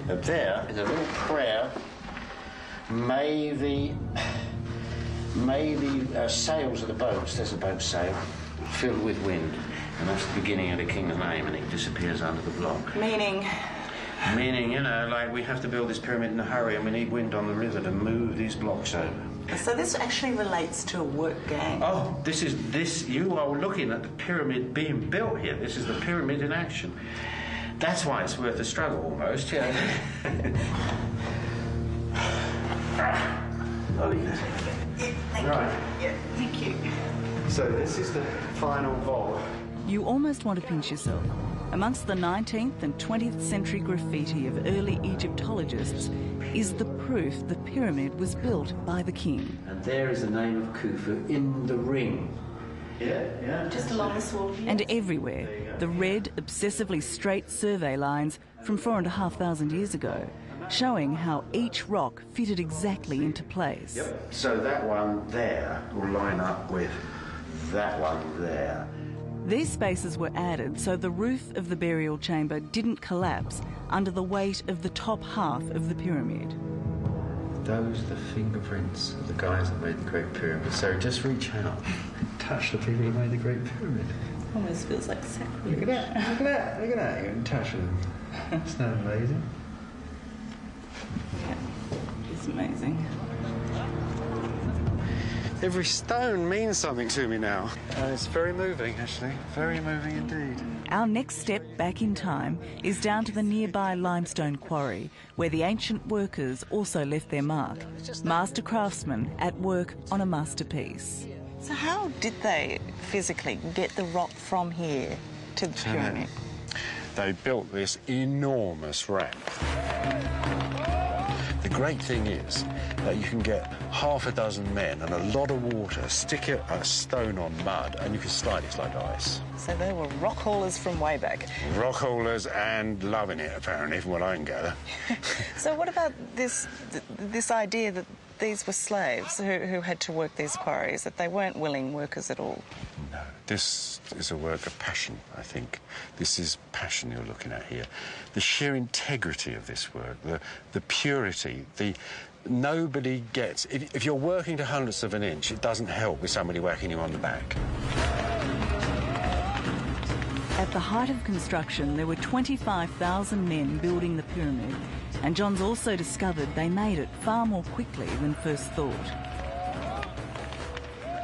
Up there is a little prayer. May the sails of the boats, there's a boat sail, filled with wind. And that's the beginning of the king's name, and it disappears under the block. Meaning? Meaning, you know, like we have to build this pyramid in a hurry and we need wind on the river to move these blocks over. So this actually relates to a work gang. Oh, you are looking at the pyramid being built here. This is the pyramid in action. That's why it's worth the struggle almost, yeah. I'll leave it. Thank you. Yeah, thank you. So this is the final vault. You almost want to pinch yourself. Amongst the 19th and 20th century graffiti of early Egyptologists is the proof the pyramid was built by the king. And there is the name of Khufu in the ring. Yeah. Just along this wall here. And everywhere, the red, obsessively straight survey lines from 4,500 years ago, showing how each rock fitted exactly into place. Yep. So that one there will line up with that one there. These spaces were added so the roof of the burial chamber didn't collapse under the weight of the top half of the pyramid. Those are the fingerprints of the guys that made the Great Pyramid. So just reach out, touch the people who made the Great Pyramid. Almost feels like sacrilege. Look at that, look at that, look at that. You can touch them. Isn't that amazing? Yeah, it's amazing. Every stone means something to me now. It's very moving, actually. Very moving indeed. Our next step back in time is down to the nearby limestone quarry, where the ancient workers also left their mark. Master craftsmen at work on a masterpiece. So how did they physically get the rock from here to the pyramid? They built this enormous ramp. The great thing is that you can get half a dozen men and a lot of water, stick a stone on mud, and you can slide it like ice. So they were rock haulers from way back. Rock haulers and loving it, apparently, from what I can gather. So what about this idea that these were slaves who had to work these quarries, that they weren't willing workers at all? No, this is a work of passion, I think. This is passion you're looking at here. The sheer integrity of this work, the purity, nobody gets... If you're working to hundredths of an inch, it doesn't help with somebody whacking you on the back. At the height of construction, there were 25,000 men building the pyramid, and John's also discovered they made it far more quickly than first thought.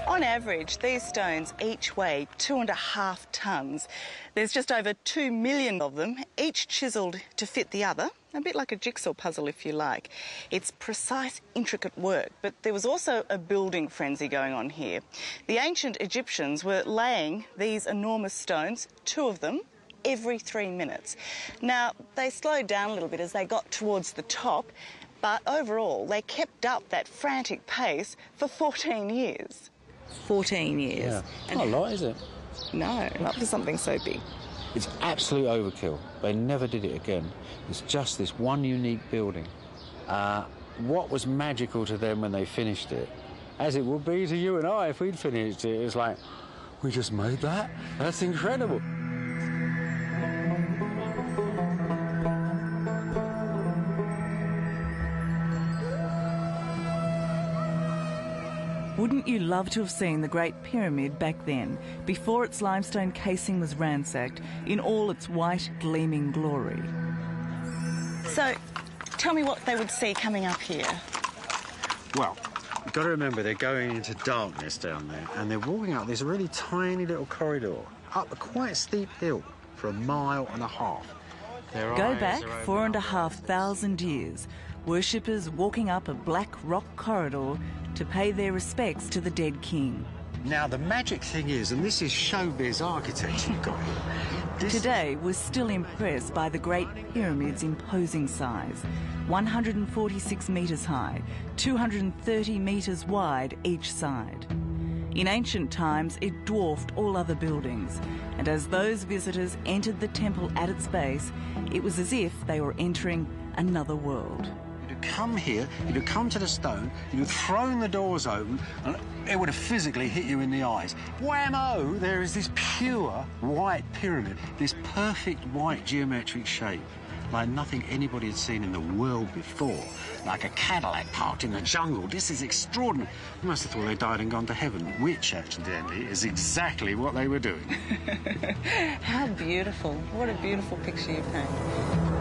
On average, these stones each weigh 2.5 tonnes. There's just over 2 million of them, each chiselled to fit the other, a bit like a jigsaw puzzle if you like. It's precise, intricate work, but there was also a building frenzy going on here. The ancient Egyptians were laying these enormous stones, 2 of them, every 3 minutes. Now, they slowed down a little bit as they got towards the top, but overall they kept up that frantic pace for 14 years. 14 years. Yeah. It's not a lot, is it? No, not for something so big. It's absolute overkill. They never did it again. It's just this one unique building. What was magical to them when they finished it, as it would be to you and I if we'd finished it, it's like, we just made that? That's incredible. Wouldn't you love to have seen the Great Pyramid back then, before its limestone casing was ransacked, in all its white, gleaming glory? So, tell me what they would see coming up here. Well, you've got to remember they're going into darkness down there, and they're walking up this really tiny little corridor, up a quite steep hill for 1.5 miles. Go back 4,500 years. Worshippers walking up a black rock corridor to pay their respects to the dead king. Now, the magic thing is, and this is showbiz architecture you've got here. Today, we're still impressed by the Great Pyramid's imposing size. 146 metres high, 230 metres wide each side. In ancient times, it dwarfed all other buildings, and as those visitors entered the temple at its base, it was as if they were entering another world. You'd have come here, you'd have come to the stone, you'd have thrown the doors open, and it would have physically hit you in the eyes. Whammo! There is this pure white pyramid, this perfect white geometric shape. like nothing anybody had seen in the world before, like a Cadillac parked in the jungle. This is extraordinary. You must have thought they died and gone to heaven, which, accidentally, is exactly what they were doing. How beautiful. What a beautiful picture you paint.